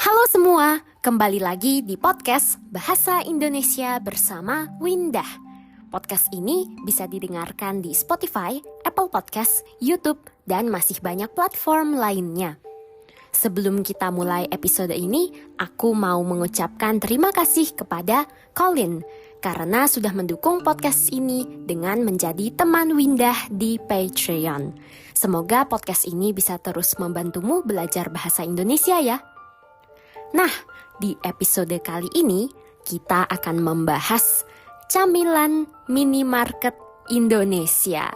Halo semua, kembali lagi di podcast Bahasa Indonesia bersama Windah. Podcast ini bisa didengarkan di Spotify, Apple Podcast, YouTube, dan masih banyak platform lainnya. Sebelum kita mulai episode ini, aku mau mengucapkan terima kasih kepada Colin karena sudah mendukung podcast ini dengan menjadi teman Windah di Patreon. Semoga podcast ini bisa terus membantumu belajar bahasa Indonesia ya. Nah, di episode kali ini kita akan membahas camilan minimarket Indonesia.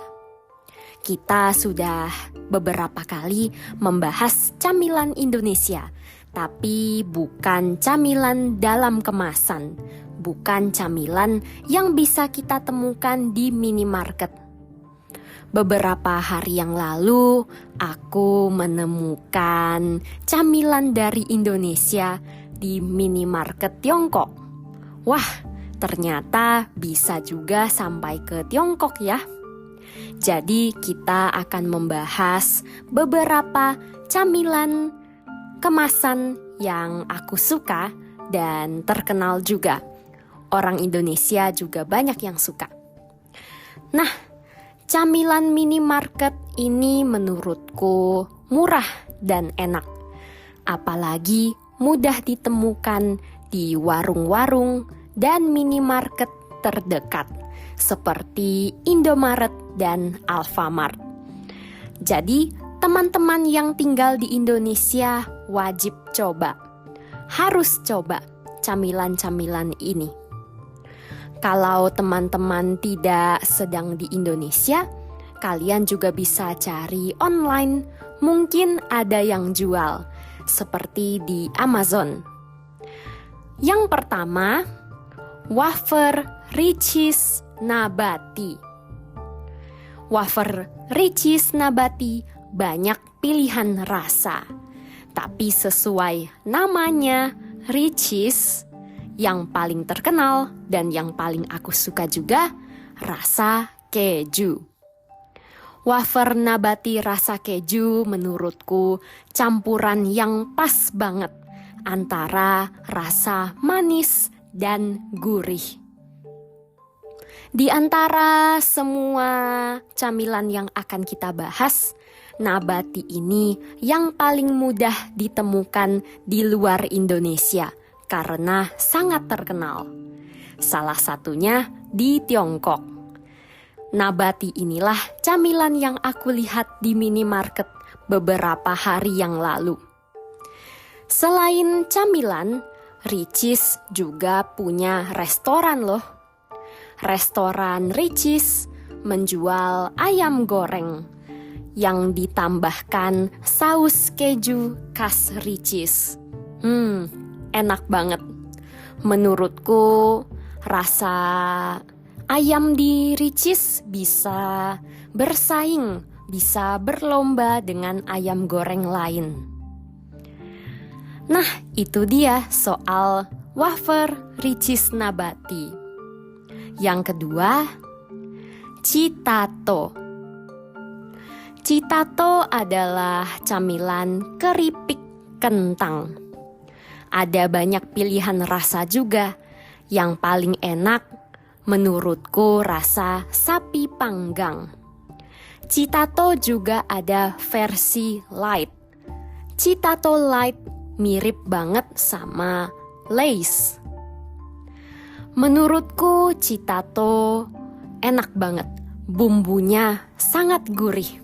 Kita sudah beberapa kali membahas camilan Indonesia, tapi bukan camilan dalam kemasan, bukan camilan yang bisa kita temukan di minimarket. Beberapa hari yang lalu, aku menemukan camilan dari Indonesia di minimarket Tiongkok. Wah, ternyata bisa juga sampai ke Tiongkok ya. Jadi kita akan membahas beberapa camilan kemasan yang aku suka dan terkenal juga. Orang Indonesia juga banyak yang suka. Nah, camilan minimarket ini menurutku murah dan enak. Apalagi mudah ditemukan di warung-warung dan minimarket terdekat seperti Indomaret dan Alfamart. Jadi, teman-teman yang tinggal di Indonesia wajib coba. Harus coba camilan-camilan ini. Kalau teman-teman tidak sedang di Indonesia, kalian juga bisa cari online. Mungkin ada yang jual, seperti di Amazon. Yang pertama, wafer Richeese Nabati. Wafer Richeese Nabati banyak pilihan rasa, tapi sesuai namanya Richeese, yang paling terkenal dan yang paling aku suka juga rasa keju. Wafer nabati rasa keju menurutku campuran yang pas banget antara rasa manis dan gurih. Di antara semua camilan yang akan kita bahas, nabati ini yang paling mudah ditemukan di luar Indonesia karena sangat terkenal. Salah satunya di Tiongkok. Nabati inilah camilan yang aku lihat di minimarket beberapa hari yang lalu. Selain camilan, Richeese juga punya restoran loh. Restoran Richeese menjual ayam goreng yang ditambahkan saus keju khas Richeese. Enak banget. Menurutku rasa ayam di Richeese bisa bersaing, bisa berlomba dengan ayam goreng lain. Nah, itu dia soal wafer Richeese Nabati. Yang kedua, Citato. Citato adalah camilan keripik kentang. Ada banyak pilihan rasa juga. Yang paling enak menurutku rasa sapi panggang. Citato juga ada versi light. Citato light mirip banget sama Lay's. Menurutku Citato enak banget. Bumbunya sangat gurih.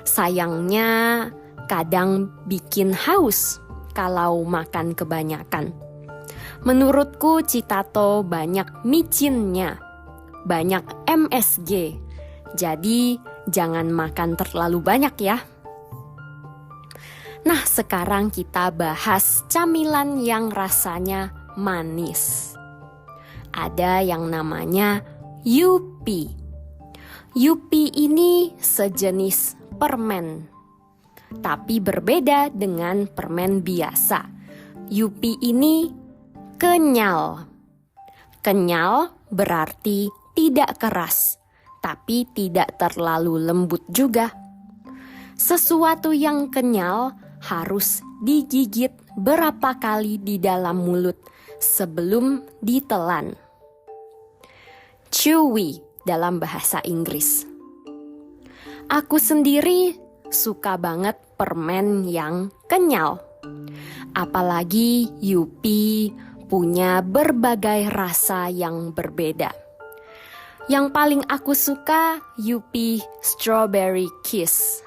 Sayangnya kadang bikin haus kalau makan kebanyakan. Menurutku Citato banyak micinnya, banyak MSG. Jadi jangan makan terlalu banyak ya. Nah, sekarang kita bahas camilan yang rasanya manis. Ada yang namanya Yupi. Yupi ini sejenis permen, tapi berbeda dengan permen biasa. Yupi ini kenyal. Kenyal berarti tidak keras, tapi tidak terlalu lembut juga. Sesuatu yang kenyal harus digigit berapa kali di dalam mulut sebelum ditelan. Chewy dalam bahasa Inggris. Aku sendiri suka banget permen yang kenyal. Apalagi Yupi punya berbagai rasa yang berbeda. Yang paling aku suka Yupi Strawberry Kiss.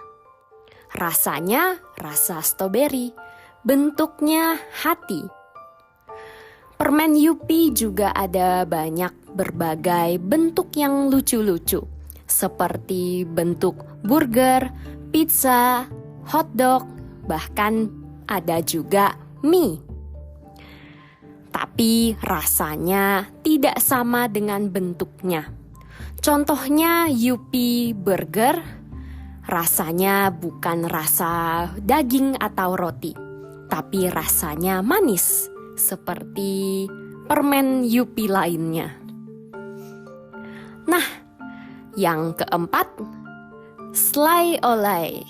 Rasanya rasa stroberi, bentuknya hati. Permen Yupi juga ada banyak berbagai bentuk yang lucu-lucu, seperti bentuk burger, pizza, hotdog, bahkan ada juga mie. Tapi rasanya tidak sama dengan bentuknya. Contohnya Yupi Burger, rasanya bukan rasa daging atau roti, tapi rasanya manis, seperti permen Yupi lainnya. Nah, yang keempat, Slay Olay.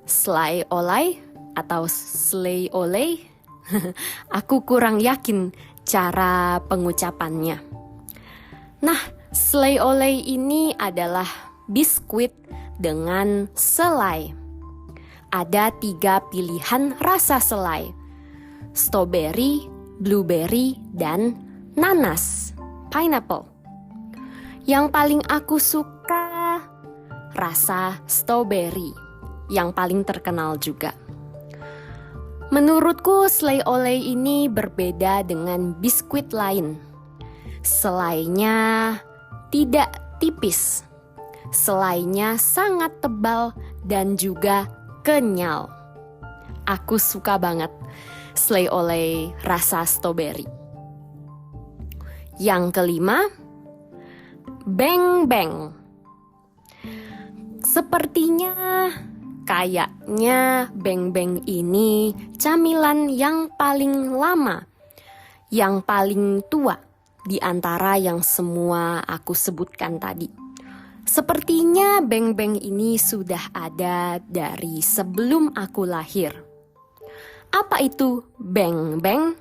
Slay Olay atau Slay Olay, aku kurang yakin cara pengucapannya. Nah, Slay Olay ini adalah biskuit dengan selai. Ada 3 pilihan rasa selai: strawberry, blueberry, dan nanas, pineapple. Yang paling aku suka rasa strawberry, yang paling terkenal juga. Menurutku Slay Olay ini berbeda dengan biskuit lain. Selainya tidak tipis. Selainya sangat tebal dan juga kenyal. Aku suka banget Slay Olay rasa strawberry. Yang kelima, Bang Bang. Sepertinya kayaknya Bang Bang ini camilan yang paling lama, yang paling tua di antara yang semua aku sebutkan tadi. Sepertinya Bang Bang ini sudah ada dari sebelum aku lahir. Apa itu Bang Bang?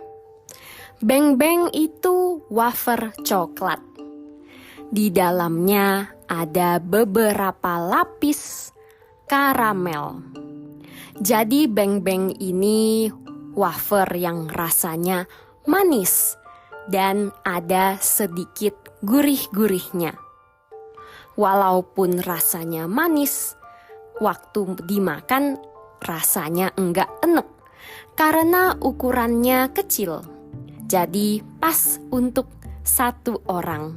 Bang Bang itu wafer coklat. Di dalamnya ada beberapa lapis karamel. Jadi Bang Bang ini wafer yang rasanya manis dan ada sedikit gurih-gurihnya. Walaupun rasanya manis, waktu dimakan rasanya enggak enek karena ukurannya kecil. Jadi pas untuk 1 orang.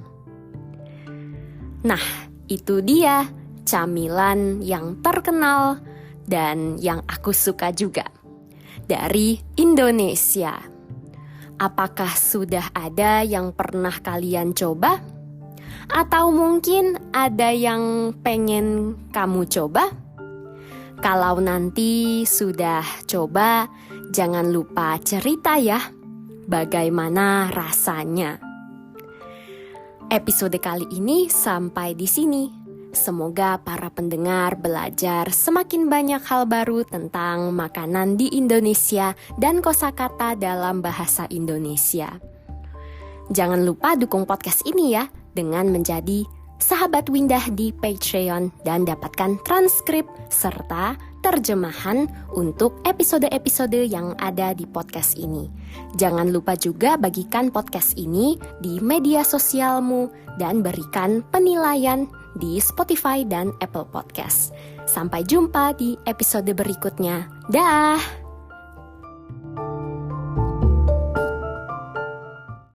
Nah, itu dia camilan yang terkenal dan yang aku suka juga dari Indonesia. Apakah sudah ada yang pernah kalian coba? Atau mungkin ada yang pengen kamu coba? Kalau nanti sudah coba, jangan lupa cerita ya, bagaimana rasanya. Episode kali ini sampai di sini. Semoga para pendengar belajar semakin banyak hal baru tentang makanan di Indonesia dan kosakata dalam bahasa Indonesia. Jangan lupa dukung podcast ini ya dengan menjadi sahabat Windah di Patreon dan dapatkan transkrip serta terjemahan untuk episode-episode yang ada di podcast ini. Jangan lupa juga bagikan podcast ini di media sosialmu dan berikan penilaian di Spotify dan Apple Podcast. Sampai jumpa di episode berikutnya. Dah!